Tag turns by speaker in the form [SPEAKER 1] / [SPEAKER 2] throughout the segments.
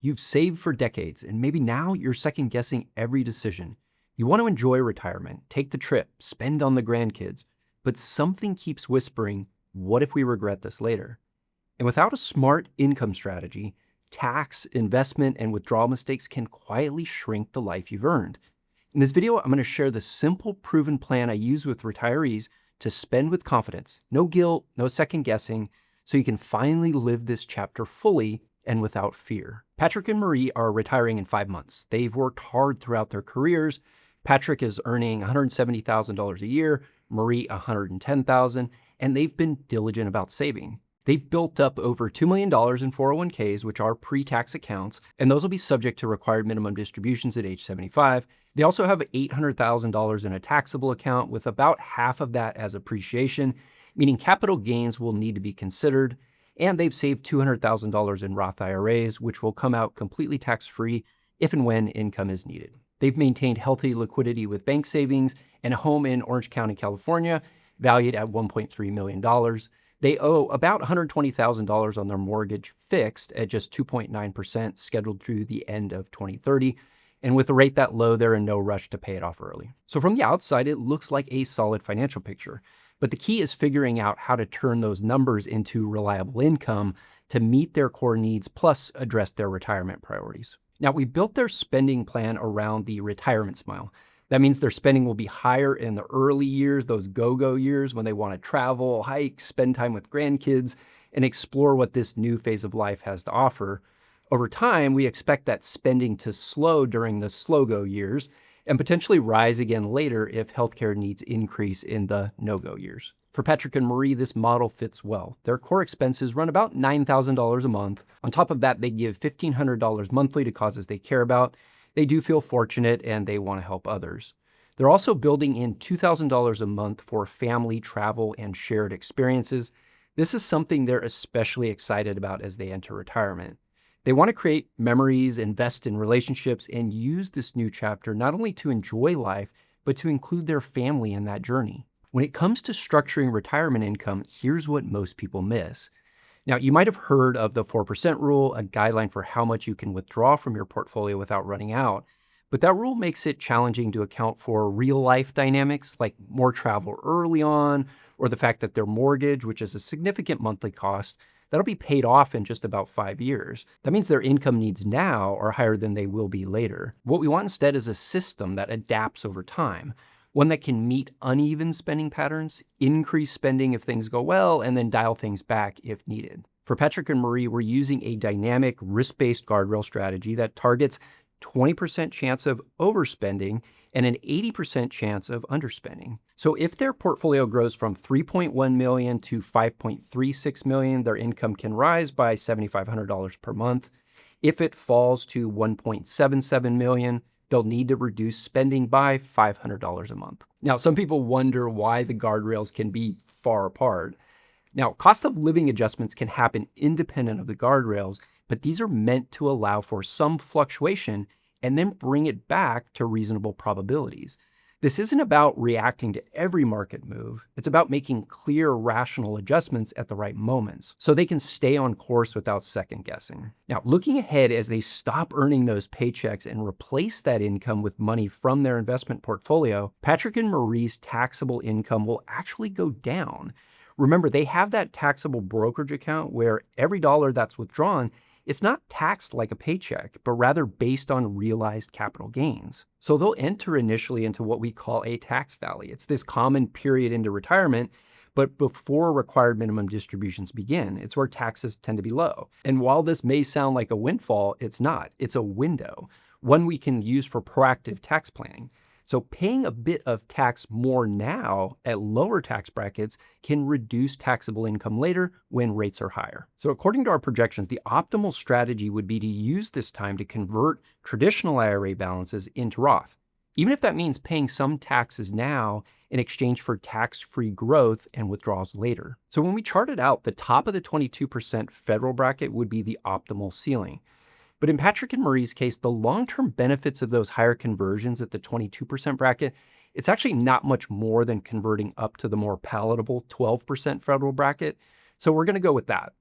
[SPEAKER 1] You've saved for decades, and maybe now you're second guessing every decision. You want to enjoy retirement, take the trip, spend on the grandkids, but something keeps whispering, what if we regret this later? And without a smart income strategy, tax, investment, and withdrawal mistakes can quietly shrink the life you've earned. In this video, I'm going to share the simple, proven plan I use with retirees to spend with confidence, no guilt, no second guessing, so you can finally live this chapter fully and without fear. Patrick and Marie are retiring in 5 months. They've worked hard throughout their careers. Patrick is earning $170,000 a year, Marie $110,000, and they've been diligent about saving. They've built up over $2 million in 401ks, which are pre-tax accounts, and those will be subject to required minimum distributions at age 75. They also have $800,000 in a taxable account with about half of that as appreciation, meaning capital gains will need to be considered. And they've saved $200,000 in Roth IRAs, which will come out completely tax-free if and when income is needed. They've maintained healthy liquidity with bank savings and a home in Orange County, California, valued at $1.3 million. They owe about $120,000 on their mortgage fixed at just 2.9%, scheduled through the end of 2030. And with a rate that low, they're in no rush to pay it off early. So from the outside, it looks like a solid financial picture. But the key is figuring out how to turn those numbers into reliable income to meet their core needs, plus address their retirement priorities. Now, we built their spending plan around the retirement smile. That means their spending will be higher in the early years, those go-go years when they want to travel, hike, spend time with grandkids, and explore what this new phase of life has to offer. Over time, we expect that spending to slow during the slow-go years and potentially rise again later if healthcare needs increase in the no-go years. For Patrick and Marie, this model fits well. Their core expenses run about $9,000 a month. On top of that, they give $1,500 monthly to causes they care about. They do feel fortunate and they want to help others. They're also building in $2,000 a month for family travel and shared experiences. This is something they're especially excited about as they enter retirement. They want to create memories, invest in relationships, and use this new chapter not only to enjoy life, but to include their family in that journey. When it comes to structuring retirement income, here's what most people miss. Now, you might have heard of the 4% rule, a guideline for how much you can withdraw from your portfolio without running out. But that rule makes it challenging to account for real life dynamics like more travel early on, or the fact that their mortgage, which is a significant monthly cost, that'll be paid off in just about 5 years. That means their income needs now are higher than they will be later. What we want instead is a system that adapts over time, one that can meet uneven spending patterns, increase spending if things go well, and then dial things back if needed. For Patrick and Marie, we're using a dynamic risk-based guardrail strategy that targets 20% chance of overspending and an 80% chance of underspending. So if their portfolio grows from 3.1 million to 5.36 million, their income can rise by $7,500 per month. If it falls to 1.77 million, they'll need to reduce spending by $500 a month. Now, some people wonder why the guardrails can be far apart. Now, cost of living adjustments can happen independent of the guardrails, but these are meant to allow for some fluctuation and then bring it back to reasonable probabilities. This isn't about reacting to every market move. It's about making clear, rational adjustments at the right moments so they can stay on course without second guessing. Now, looking ahead as they stop earning those paychecks and replace that income with money from their investment portfolio, Patrick and Marie's taxable income will actually go down. Remember, they have that taxable brokerage account where every dollar that's withdrawn, it's not taxed like a paycheck, but rather based on realized capital gains. So they'll enter initially into what we call a tax valley. It's this common period into retirement, but before required minimum distributions begin. It's where taxes tend to be low. And while this may sound like a windfall, it's not. It's a window, one we can use for proactive tax planning. So paying a bit of tax more now at lower tax brackets can reduce taxable income later when rates are higher. So according to our projections, the optimal strategy would be to use this time to convert traditional IRA balances into Roth, even if that means paying some taxes now in exchange for tax-free growth and withdrawals later. So when we chart it out, the top of the 22% federal bracket would be the optimal ceiling. But in Patrick and Marie's case, the long-term benefits of those higher conversions at the 22% bracket, it's actually not much more than converting up to the more palatable 12% federal bracket. So we're going to go with that.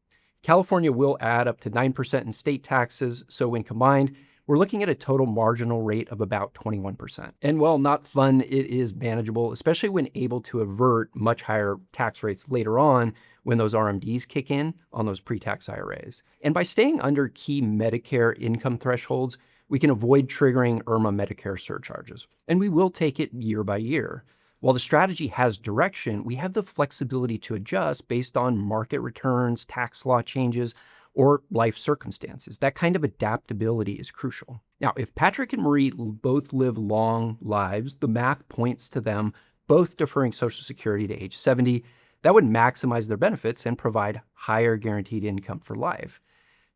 [SPEAKER 1] California will add up to 9% in state taxes, so when combined, we're looking at a total marginal rate of about 21%. And while not fun, it is manageable, especially when able to avert much higher tax rates later on when those RMDs kick in on those pre-tax IRAs. And by staying under key Medicare income thresholds, we can avoid triggering IRMA Medicare surcharges. And we will take it year by year. While the strategy has direction, we have the flexibility to adjust based on market returns, tax law changes, or life circumstances. That kind of adaptability is crucial. Now, if Patrick and Marie both live long lives, the math points to them both deferring Social Security to age 70. That would maximize their benefits and provide higher guaranteed income for life.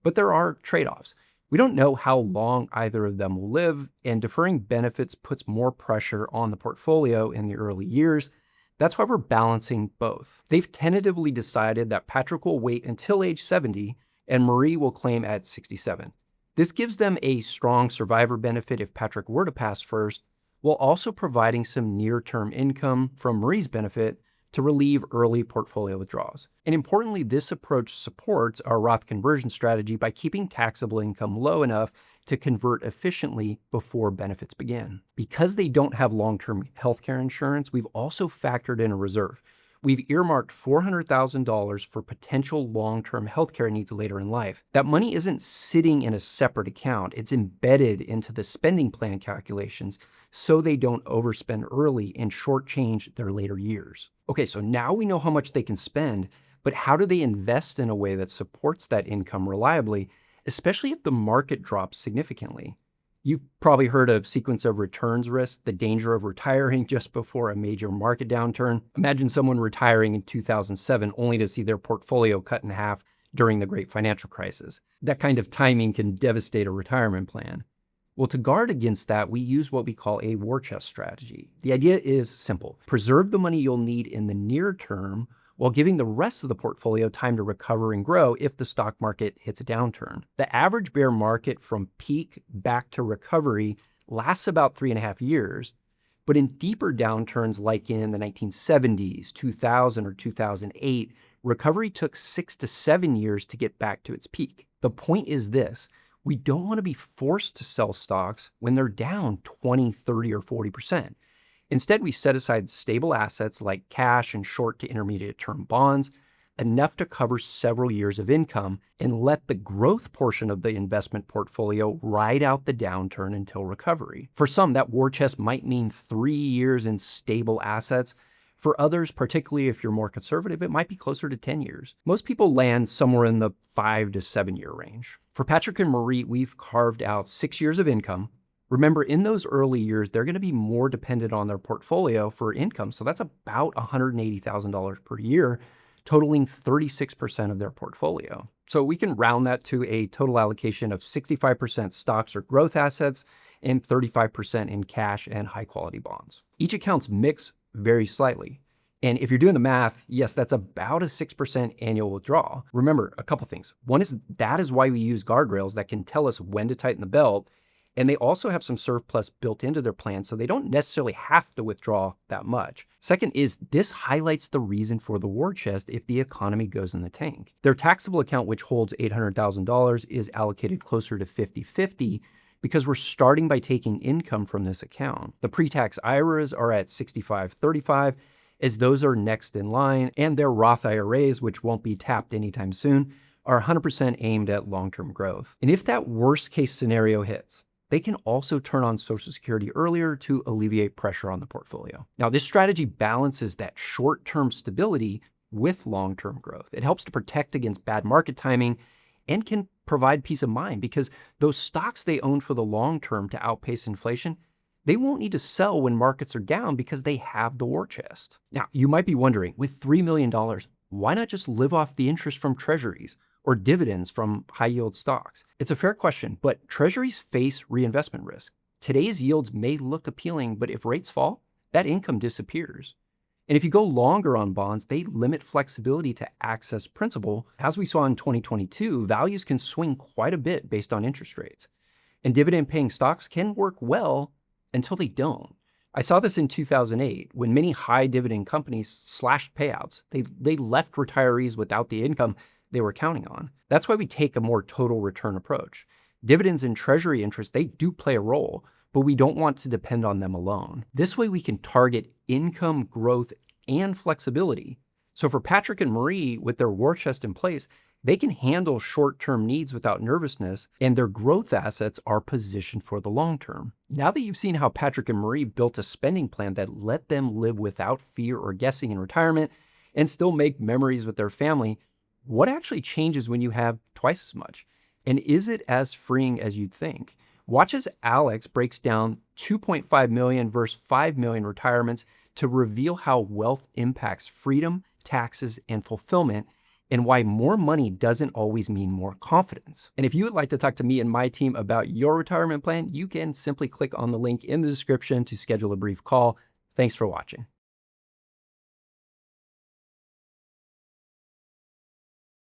[SPEAKER 1] But there are trade-offs. We don't know how long either of them will live, and deferring benefits puts more pressure on the portfolio in the early years. That's why we're balancing both. They've tentatively decided that Patrick will wait until age 70 and Marie will claim at 67. This gives them a strong survivor benefit if Patrick were to pass first, while also providing some near-term income from Marie's benefit to relieve early portfolio withdrawals. And importantly, this approach supports our Roth conversion strategy by keeping taxable income low enough to convert efficiently before benefits begin. Because they don't have long-term healthcare insurance, we've also factored in a reserve. We've earmarked $400,000 for potential long-term healthcare needs later in life. That money isn't sitting in a separate account. It's embedded into the spending plan calculations so they don't overspend early and shortchange their later years. Okay, so now we know how much they can spend, but how do they invest in a way that supports that income reliably, especially if the market drops significantly? You've probably heard of sequence of returns risk, the danger of retiring just before a major market downturn. Imagine someone retiring in 2007 only to see their portfolio cut in half during the great financial crisis. That kind of timing can devastate a retirement plan. Well, to guard against that, we use what we call a war chest strategy. The idea is simple. Preserve the money you'll need in the near term while giving the rest of the portfolio time to recover and grow if the stock market hits a downturn. The average bear market from peak back to recovery lasts about 3.5 years, but in deeper downturns like in the 1970s, 2000, or 2008, recovery took 6 to 7 years to get back to its peak. The point is this: we don't want to be forced to sell stocks when they're down 20, 30, or 40%. Instead, we set aside stable assets like cash and short to intermediate term bonds, enough to cover several years of income, and let the growth portion of the investment portfolio ride out the downturn until recovery. For some, that war chest might mean 3 years in stable assets. For others, particularly if you're more conservative, it might be closer to 10 years. Most people land somewhere in the 5 to 7 year range. For Patrick and Marie, we've carved out 6 years of income. Remember, in those early years, they're going to be more dependent on their portfolio for income. So that's about $180,000 per year, totaling 36% of their portfolio. So we can round that to a total allocation of 65% stocks or growth assets and 35% in cash and high quality bonds. Each account's mix varies slightly. And if you're doing the math, yes, that's about a 6% annual withdrawal. Remember, a couple things. One is that is why we use guardrails that can tell us when to tighten the belt. And they also have some surplus built into their plan, so they don't necessarily have to withdraw that much. Second is this highlights the reason for the war chest if the economy goes in the tank. Their taxable account, which holds $800,000, is allocated closer to 50-50 because we're starting by taking income from this account. The pre-tax IRAs are at 65-35, as those are next in line, and their Roth IRAs, which won't be tapped anytime soon, are 100% aimed at long-term growth. And if that worst-case scenario hits, they can also turn on Social Security earlier to alleviate pressure on the portfolio. Now, this strategy balances that short-term stability with long-term growth. It helps to protect against bad market timing and can provide peace of mind because those stocks they own for the long term to outpace inflation, they won't need to sell when markets are down because they have the war chest. Now, you might be wondering, with $3 million, why not just live off the interest from treasuries or dividends from high-yield stocks? It's a fair question, but treasuries face reinvestment risk. Today's yields may look appealing, but if rates fall, that income disappears. And if you go longer on bonds, they limit flexibility to access principal. As we saw in 2022, values can swing quite a bit based on interest rates. And dividend-paying stocks can work well until they don't. I saw this in 2008 when many high dividend companies slashed payouts. They left retirees without the income they were counting on. That's why we take a more total return approach. Dividends and treasury interest, they do play a role, but we don't want to depend on them alone. This way we can target income growth and flexibility. So for Patrick and Marie, with their war chest in place, they can handle short-term needs without nervousness, and their growth assets are positioned for the long term. Now that you've seen how Patrick and Marie built a spending plan that let them live without fear or guessing in retirement and still make memories with their family, what actually changes when you have twice as much? And is it as freeing as you'd think? Watch as Alex breaks down 2.5 million versus 5 million retirements to reveal how wealth impacts freedom, taxes, and fulfillment, and why more money doesn't always mean more confidence. And if you would like to talk to me and my team about your retirement plan, you can simply click on the link in the description to schedule a brief call. Thanks for watching.